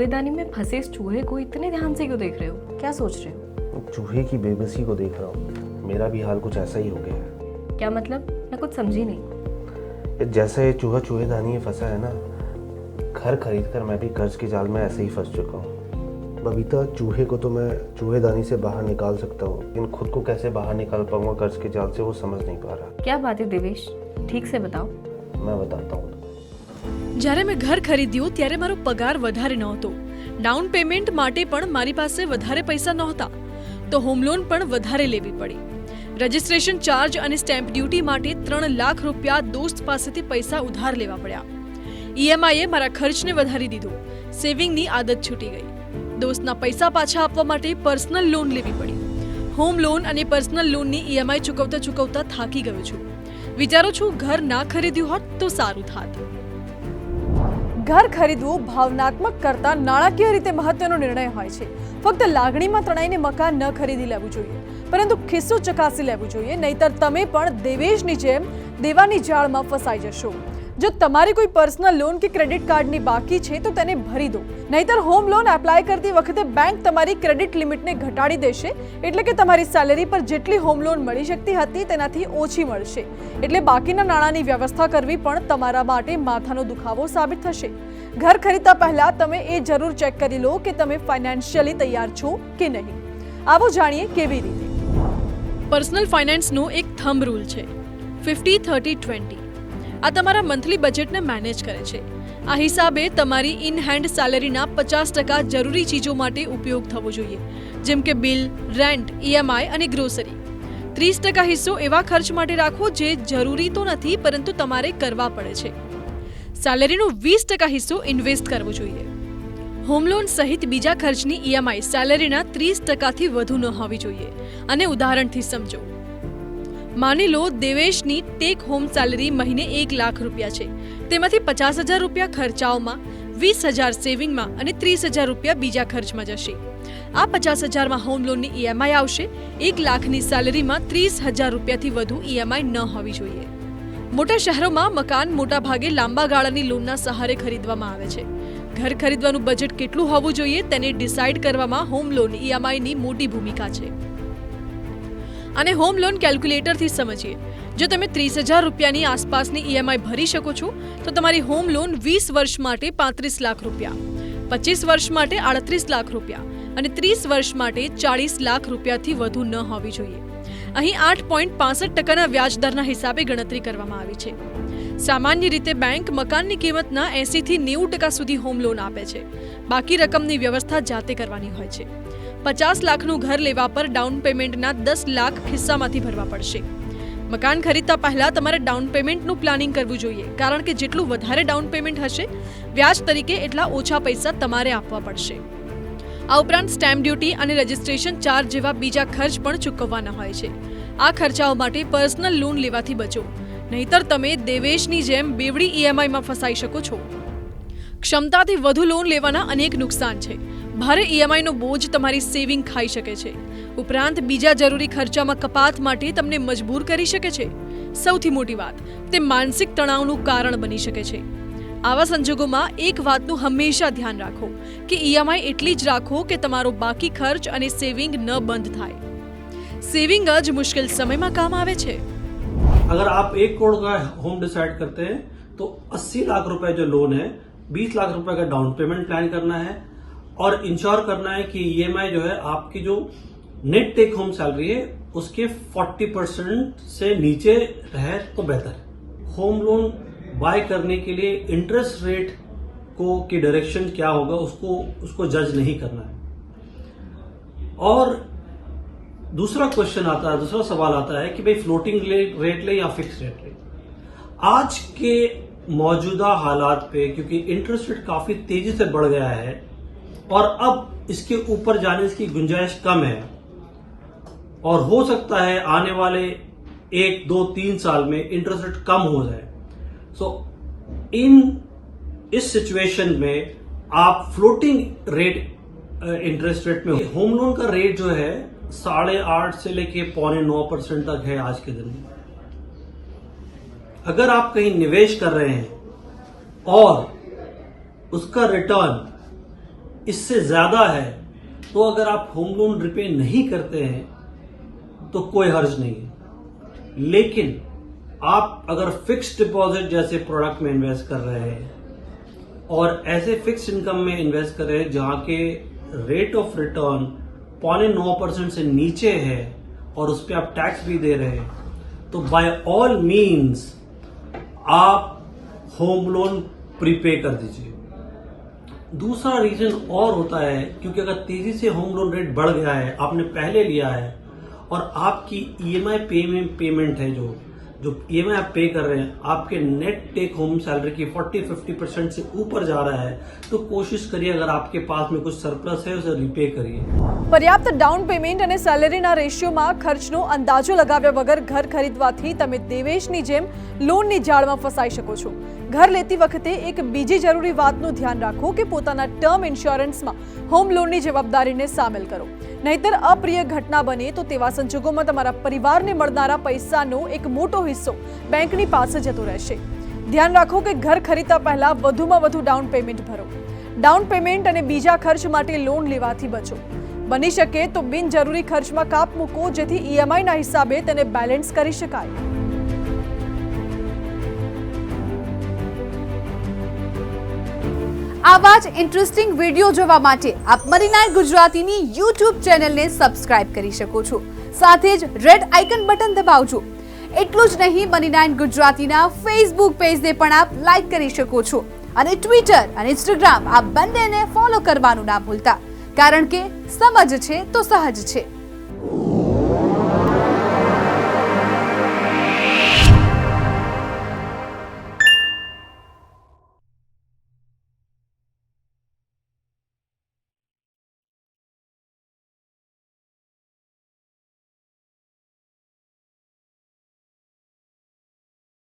चूहेदानी में फंसे इस चूहे को इतने ध्यान से क्यों देख रहे हो? क्या सोच रहे हो? चूहे की बेबसी को देख रहा हूँ। मेरा भी हाल कुछ ऐसा ही हो गया है। क्या मतलब? मैं कुछ समझी नहीं। जैसा ये चूहा चूहेदानी में फंसा है ना, घर खरीद कर मैं भी कर्ज के जाल में ऐसे ही फंस चुका हूँ। बबीता, चूहे को तो मैं चूहेदानी से बाहर निकाल सकता हूँ, लेकिन खुद को कैसे बाहर निकाल पाऊंगा कर्ज के जाल से, वो समझ नहीं पा रहा। क्या बात है देवेश, ठीक से बताओ। मैं बताता हूँ। જ્યારે મેં ઘર ખરીદ્યું ત્યારે મારો પગાર વધારે નહોતો, ડાઉન પેમેન્ટ માટે પણ મારી પાસે વધારે પૈસા નહોતા, તો હોમ લોન પણ વધારે લેવી પડી. રજિસ્ટ્રેશન ચાર્જ અને સ્ટેમ્પ ડ્યુટી માટે 3 લાખ રૂપિયા દોસ્ત પાસેથી પૈસા ઉધાર લેવા પડ્યા. ઈએમઆઈએ મારા ખર્ચને વધારી દીધો. સેવિંગની આદત છૂટી ગઈ. દોસ્તના પૈસા પાછા આપવા માટે પર્સનલ લોન લેવી પડી. હોમ લોન અને પર્સનલ લોનની ઈએમઆઈ ચૂકવતા ચૂકવતા થાકી ગયો છું. વિચારું છું ઘર ના ખરીદ્યું હોત તો સારું થાત. ઘર ખરીદવું ભાવનાત્મક કરતા નાણાકીય રીતે મહત્વનો નિર્ણય હોય છે. ફક્ત લાગણીમાં તણાઈને મકાન ન ખરીદી લેવું જોઈએ, પરંતુ ખિસ્સો ચકાસી લેવું જોઈએ, નહીતર તમે પણ દેવેશની જેમ દેવાની જાળમાં ફસાઈ જશો. જો તમારી કોઈ પર્સનલ લોન કે ક્રેડિટ કાર્ડની બાકી છે તો તેને ભરી દો, નહીતર હોમ લોન એપ્લાય કરતી વખતે બેંક તમારી ક્રેડિટ લિમિટને ઘટાડી દેશે, એટલે કે તમારી સેલેરી પર જેટલી હોમ લોન મળી શકતી હતી તેનાથી ઓછી મળશે. એટલે બાકીના નાણાંની વ્યવસ્થા કરવી પણ તમારા માટે માથાનો દુખાવો સાબિત થશે. ઘર ખરીદતા પહેલા તમે એ જરૂર ચેક કરી લો કે તમે ફાઇનાન્શિયલી તૈયાર છો કે નહીં. આવો જાણીએ કેવી રીતે. પર્સનલ ફાઇનાન્સનો એક થંબ રૂલ છે 50-30-20. આ તમારા મંથલી બજેટને મેનેજ કરે છે. આ હિસાબે તમારી ઇન હેન્ડ સેલેરીના 50% જરૂરી ચીજો માટે ઉપયોગ થવો જોઈએ, જેમ કે બિલ, રેન્ટ, ઈએમઆઈ અને ગ્રોસરી. 30% હિસ્સો એવા ખર્ચ માટે રાખો જે જરૂરી તો નથી પરંતુ તમારે કરવા પડે છે. સેલેરીનો 20% હિસ્સો ઇન્વેસ્ટ કરવો જોઈએ. હોમ લોન સહિત બીજા ખર્ચની ઈએમઆઈ સેલેરીના 30%થી વધુ ન હોવી જોઈએ. અને ઉદાહરણથી સમજો. માની લો દેવેશની ટેક હોમ સેલેરી મહિને 1 લાખ રૂપિયા છે. તેમાંથી 50,000 રૂપિયા ખર્ચાઓમાં, 20,000 સેવિંગમાં અને 30,000 રૂપિયા બીજા ખર્ચમાં જશે. આ 50,000માં હોમ લોનની ઈએમઆઈ આવશે. 1 લાખની સેલેરીમાં 30,000 રૂપિયાથી વધુ ઈએમઆઈ ન હોવી જોઈએ. મોટા શહેરોમાં મકાન મોટા ભાગે લાંબા ગાળાની લોનના સહારે ખરીદવામાં આવે છે. ઘર ખરીદવાનું બજેટ કેટલું હોવું જોઈએ તેને ડિસાઇડ કરવામાં હોમ લોન ઈએમઆઈની મોટી ભૂમિકા છે. અને હોમ લોન કેલ્ક્યુલેટરથી સમજીએ. જો તમે 30,000 રૂપિયાની આસપાસની ઈએમઆઈ ભરી શકો છો તો તમારી હોમ લોન 20 વર્ષ માટે 35 લાખ રૂપિયા, 25 વર્ષ માટે 38 લાખ રૂપિયા અને 30 વર્ષ માટે 40 લાખ રૂપિયાથી વધુ ન હોવી જોઈએ. અહીં 8.65%ના વ્યાજ દરના હિસાબે ગણતરી કરવામાં આવી છે. સામાન્ય રીતે બેંક મકાનની કિંમતના 80-90% સુધી હોમ લોન આપે છે. બાકી રકમની વ્યવસ્થા જાતે કરવાની હોય છે. 50 લાખનું ઘર લેવા પર ડાઉન પેમેન્ટના 10 લાખ ખિસ્સામાંથી ભરવા પડશે. મકાન ખરીદતા પહેલા તમારે ડાઉન પેમેન્ટનું પ્લાનિંગ કરવું જોઈએ, કારણ કે જેટલું વધારે ડાઉન પેમેન્ટ હશે વ્યાજ તરીકે એટલા ઓછા પૈસા તમારે આપવા પડશે. આ ઉપરાંત સ્ટેમ્પ ડ્યુટી અને રજિસ્ટ્રેશન ચાર્જ જેવા બીજા ખર્ચ પણ ચૂકવવાના હોય છે. આ ખર્ચાઓ માટે પર્સનલ લોન લેવાથી બચો, નહીતર તમે દેવેશની જેમ બેવડી ઈએમઆઈમાં ફસાઈ શકો છો. ક્ષમતાથી વધુ લોન લેવાના અનેક નુકસાન છે. ભારે ઈએમઆઈનો બોજ તમારી સેવિંગ ખાઈ શકે છે. ઉપરાંત બીજા જરૂરી ખર્ચામાં કપાત માટે તમને મજબૂર કરી શકે છે. સૌથી મોટી વાત, તે માનસિક તણાવનું કારણ બની શકે છે. આવા સંજોગોમાં એક વાતનું હંમેશા ધ્યાન રાખો કે ઈએમઆઈ એટલી જ રાખો કે તમારો બાકી ખર્ચ અને સેવિંગ ન બંધ થાય. સેવિંગ જ મુશ્કેલ સમયમાં કામ આવે છે. अगर आप 1 करोड़ का होम डिसाइड करते हैं तो 80 लाख रुपए जो लोन है, 20 लाख रुपए का डाउन पेमेंट प्लान करना है और इंश्योर करना है कि ईएमआई जो है आपकी जो नेट टेक होम सैलरी है उसके 40% से नीचे रहे तो बेहतर है. होम लोन बाय करने के लिए इंटरेस्ट रेट को की डायरेक्शन क्या होगा उसको जज नहीं करना है. और दूसरा सवाल आता है कि भाई फ्लोटिंग रेट ले या फिक्स रेट ले. आज के मौजूदा हालात पे क्योंकि इंटरेस्ट रेट काफी तेजी से बढ़ गया है और अब इसके ऊपर जाने की गुंजाइश कम है और हो सकता है आने वाले 1, 2, 3 साल में इंटरेस्ट रेट कम हो जाए. सो इस सिचुएशन में आप फ्लोटिंग रेट इंटरेस्ट रेट में होम लोन का रेट जो है 8.5 से लेके 8.95% तक है आज के दिन में. अगर आप कहीं निवेश कर रहे हैं और उसका रिटर्न इससे ज्यादा है तो अगर आप होम लोन रिपे नहीं करते हैं तो कोई हर्ज नहीं है। लेकिन आप अगर फिक्स्ड डिपॉजिट जैसे प्रोडक्ट में इन्वेस्ट कर रहे हैं और ऐसे फिक्स्ड इनकम में इन्वेस्ट कर रहे हैं जहां के रेट ऑफ रिटर्न 0.9% से नीचे है और उस पर आप टैक्स भी दे रहे हैं, तो बाय ऑल मीन्स आप होम लोन प्रीपे कर दीजिए। दूसरा रीजन और होता है, क्योंकि अगर तेजी से होम लोन रेट बढ़ गया है, आपने पहले लिया है और आपकी ईएमआई पेमेंट है, जो ईएमआई आप पे कर रहे हैं, आपके नेट टेक होम सैलरी की 40-50% से ऊपर जा रहा है, तो कोशिश करिए अगर आपके पास में कुछ सरप्लस है उसे रिपे करिए। પર્યાપ્ત ડાઉન પેમેન્ટ અને સેલેરીના રેશિયોમાં ખર્ચનો અંદાજો લગાવ્યા વગર ઘર ખરીદવાથી તમે દેવેશની જેમ લોનની જાળમાં ફસાઈ શકો છો। ઘર લેતી વખતે એક બીજી જરૂરી વાતનું ધ્યાન રાખો કે પોતાના ટર્મ ઇન્સ્યોરન્સમાં હોમ લોનની જવાબદારીને સામેલ કરો, નહીતર અપ્રિય ઘટના બને તો તેવા સંજોગોમાં તમારા પરિવારને મળનારા પૈસાનો એક મોટો હિસ્સો બેંકની પાસે જતો રહેશે। ધ્યાન રાખો કે ઘર ખરીદતા પહેલા વધુમાં વધુ ડાઉન પેમેન્ટ ભરો। ડાઉન પેમેન્ટ અને બીજા ખર્ચ માટે લોન લેવાથી બચો। બની શકે તો બિનજરૂરી ખર્ચમાં કાપ મૂકો, જેથી ઈએમઆઈના હિસાબે તેને બેલેન્સ કરી શકાય। આવા જ ઇન્ટરેસ્ટિંગ વિડીયો જોવા માટે આપ મની 9 ગુજરાતીની YouTube ચેનલને સબસ્ક્રાઇબ કરી શકો છો, સાથે જ રેડ આઇકન બટન દબાવજો। એટલું જ નહીં, મની 9 ગુજરાતીના ફેસબુક પેજને પણ આપ લાઇક કરી શકો છો અને ટ્વિટર અને ઇન્સ્ટાગ્રામ આ બંનેને ફોલો કરવાનું ના ભૂલતા, કારણ કે સમજ છે તો સહજ છે।